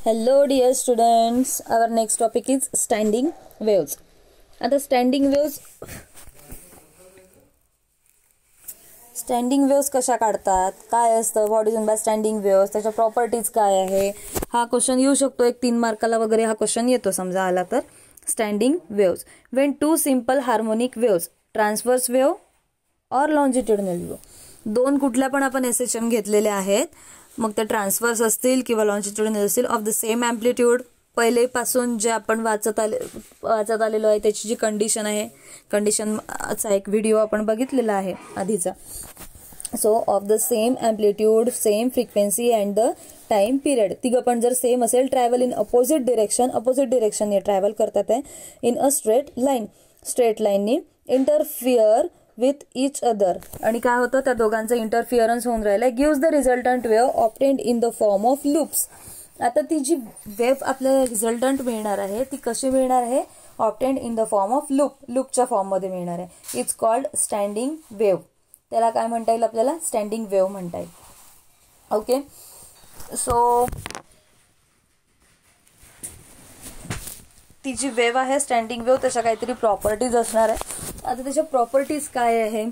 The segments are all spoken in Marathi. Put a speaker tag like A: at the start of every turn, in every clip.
A: Hello dear students, our next topic is standing waves. आता स्टँडिंग वेव्स कशा काढतात, काय असतं, what is by standing waves, त्याच्या प्रॉपर्टीज काय आहे, हा क्वेश्चन येऊ शकतो. एक 3 मार्काला वगैरे हा क्वेश्चन येतो समजा आला तर. Standing waves when two simple harmonic waves, transverse wave और लॉन्जिट्युडिनल वेव्ह, दोन कुठल्या पण आपण एसएचएम घेतलेले आहेत, मग ते ट्रान्सव्हर्स असतील किंवा लॉन्जिट्युडिनल असतील, ऑफ द सेम ॲम्प्लिट्यूड. पहिलेपासून जे आपण वाचत आलेलो आहे त्याची जी कंडिशन आहे, कंडिशनचा एक व्हिडिओ आपण बघितलेला आहे आधीचा. So of the same amplitude, same frequency and the time period, तिघं पण जर सेम असेल, ट्रॅव्हल इन अपोजिट डिरेक्शनने ट्रॅव्हल करतात आहे इन अ स्ट्रेट लाईननी इंटरफिअर विथ इच अदर, आणि काय होतं त्या दोघांचं इंटरफिअरन्स होऊन राहिलं, gives the resultant wave obtained in the form of loops. आता ती जी वेव्ह आपल्याला रिझल्टंट मिळणार आहे ती कशी मिळणार आहे, obtained in the form of लूपच्या फॉर्ममध्ये मिळणार आहे. It's called standing wave. त्याला काय म्हणता येईल, आपल्याला स्टँडिंग वेव्ह म्हणता येईल. ओके, सो ती जी वेव्ह आहे स्टँडिंग वेव्ह, त्याच्या काहीतरी प्रॉपर्टीज असणार आहे. आता त्याच्या प्रॉपर्टीज काय आहे,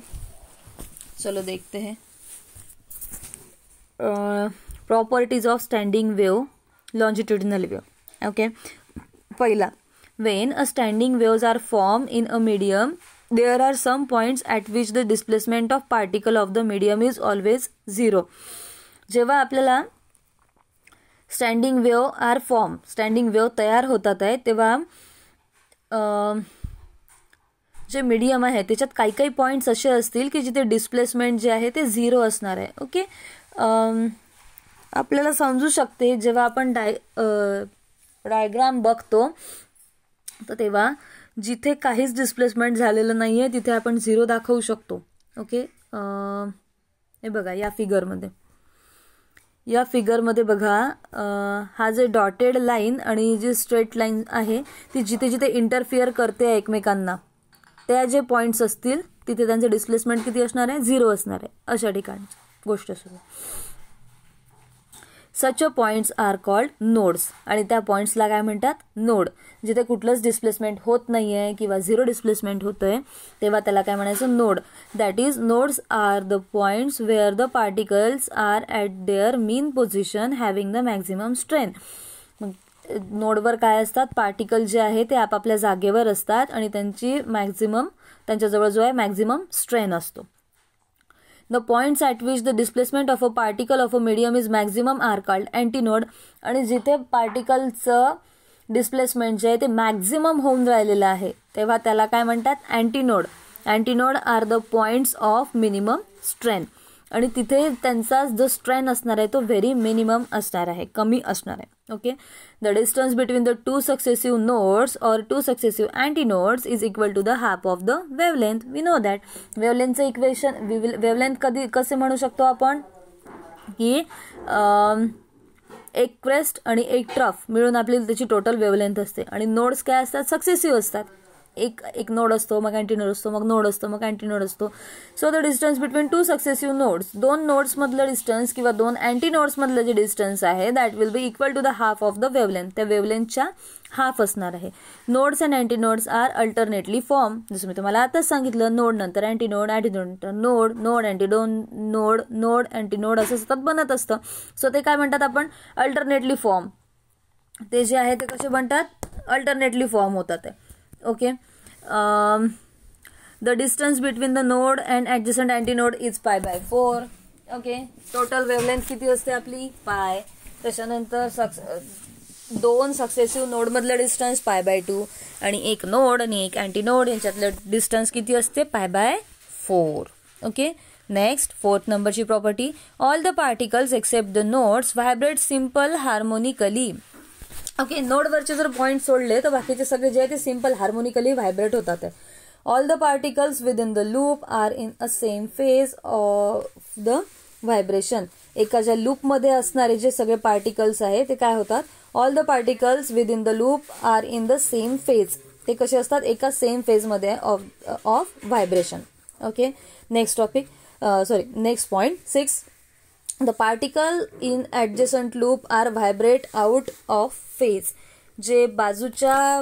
A: चलो देखते हैं. Properties of standing wave, longitudinal wave. Okay, पहिला, when a standing waves are form in a medium, there are some points at which the displacement of particle of the medium is always 0. जेव्हा आपल्याला स्टँडिंग वेव्ह तयार होतात आहे, तेव्हा जे मीडियम आहे त्याच्यात काही पॉईंट्स असे असतील की जिथे डिस्प्लेसमेंट जे आहे ते 0 असणार आहे. ओके, आपल्याला समजू शकते जेव्हा आपण डायग्राम बघतो तर तेव्हा जिथे काहीच डिस्प्लेसमेंट झालेलं नाही आहे तिथे आपण 0 दाखवू शकतो. ओके, हे बघा या फिगरमध्ये बघा, हा जे डॉटेड लाईन आणि जी स्ट्रेट लाईन आहे ती जिथे जिथे इंटरफिअर करते एकमेकांना, त्या जे पॉईंट्स असतील तिथे त्यांचं डिस्प्लेसमेंट किती असणार आहे, 0 असणार आहे. अशा ठिकाणी गोष्ट सुरू. सच अ पॉइंट्स आर कॉल्ड नोड्स, आणि त्या पॉइंट्सला काय म्हणतात, नोड. जिथे कुठलंच डिस्प्लेसमेंट होत नाही आहे किंवा 0 डिस्प्लेसमेंट होतंय तेव्हा त्याला काय म्हणायचं, node. That is, nodes are the points where the particles are at their mean position having the maximum strength. नोडवर काय असतात, पार्टिकल जे आहे ते आपापल्या जागेवर असतात आणि त्यांच्याजवळ जो आहे मॅक्झिमम स्ट्रेन असतो. The points at which the displacement of a particle of a medium is maximum are called antinode, आणि जिथे पार्टिकलचं डिस्प्लेसमेंट जे आहे ते मॅक्झिमम होऊन राहिलेलं आहे तेव्हा त्याला काय म्हणतात, antinode. Antinode are the points of minimum strain, आणि तिथे त्यांचा जो स्ट्रेन असणार आहे तो व्हेरी मिनिमम असणार आहे, कमी असणार आहे. Okay, the distance between the 2 successive nodes or 2 successive antinodes is equal to the half of the wavelength. We know that. वेवलेंथचं इक्वेशन, वेवलेंथ कसे म्हणू शकतो आपण, की एक क्रेस्ट आणि एक ट्रफ मिळून आपली त्याची टोटल वेवलेंथ असते, आणि नोड्स काय असतात, सक्सेसिव्ह असतात. एक नोड असतो, मग अँटीनोड असतो, मग नोड असतो, मग अँटीनोड असतो. So the distance between 2 successive nodes, 2 nodes मधलं डिस्टन्स किंवा 2 अँटीनोड्स मधलं जे डिस्टन्स आहे that will be equal to the half of the wavelength. त्या वेवलेंथच्या हाफ असणार आहे. Nodes and antinodes are alternately form, जसं मी तुम्हाला आताच सांगितलं, नोड नंतर अँटीनोड, अँटीनोड नंतर node, node antinode, node antinode असं सतत बनत असतं. सो ते काय म्हणतात आपण, अल्टरनेटली फॉर्म. ते जे आहे ते कसे बनतात, अल्टरनेटली फॉर्म होतात. Okay, the distance between the node and adjacent antinode is π/4. Okay, total wavelength किती असते आपली, पाय. त्याच्यानंतर 2 सक्सेसिव्ह नोडमधलं डिस्टन्स π/2, आणि एक नोड आणि एक अँटीनोड यांच्यातलं डिस्टन्स किती असते, π/4. ओके, नेक्स्ट 4th नंबरची property, all the particles except the nodes vibrate simple harmonically. Okay, नोडवरचे जर पॉईंट सोडले तर बाकीचे सगळे जे आहे ते सिम्पल हार्मोनिकली व्हायब्रेट होतात. All the particles within the loop are in a same phase of the vibration. एका ज्या लूपमध्ये असणारे जे सगळे पार्टिकल्स आहे ते काय होतात, all the particles within the loop are in the same phase. ते कसे असतात, एका सेम फेजमध्ये of vibration. Okay, next topic, next point 6, the particle in adjacent loop are vibrate out of phase. जे बाजूच्या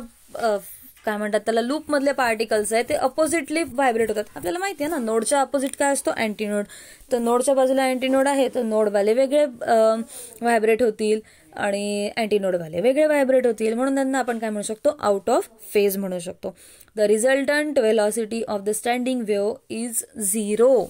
A: काय म्हणतात त्याला लूपमधले पार्टिकल्स आहेत ते अपोजिटली व्हायब्रेट होतात. आपल्याला माहिती आहे ना, नोडच्या अपोजिट काय असतो, अँटीनोड. तर नोडच्या बाजूला अँटीनोड आहे तर नोडवाले वेगळे व्हायब्रेट होतील आणि अँटीनोडवाले वेगळे व्हायब्रेट होतील, म्हणून त्यांना आपण काय म्हणू शकतो, आउट ऑफ फेज म्हणू शकतो. The resultant velocity of the standing wave is 0.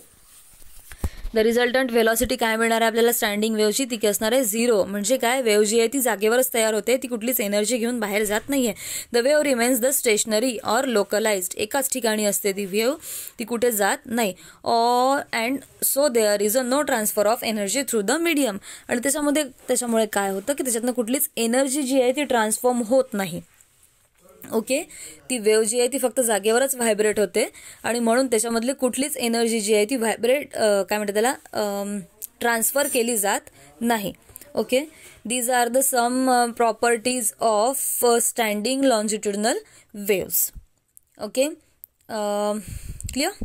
A: The resultant velocity काय मिळणार आहे आपल्याला स्टँडिंग वेव्हची, ती असणार आहे 0. म्हणजे काय, वेव्ह जी आहे ती जागेवरच तयार होते, ती कुठलीच एनर्जी घेऊन बाहेर जात नाहीये. The wave remains the stationary or localised. एकाच ठिकाणी असते ती वेव्ह, ती कुठे जात नाही. And so there is no transfer of energy through the medium. आणि त्याच्यामुळे काय होतं की त्याच्यातनं कुठलीच एनर्जी जी आहे ती ट्रान्सफॉर्म होत नाही. ओके, ती वेव्ह जी आहे ती फक्त जागेवरच व्हायब्रेट होते आणि म्हणून त्याच्यामधली कुठलीच एनर्जी जी आहे ती व्हायब्रेट काय म्हणतात त्याला ट्रान्सफर केली जात नाही. Okay, these are the some properties of standing longitudinal waves. Okay, clear.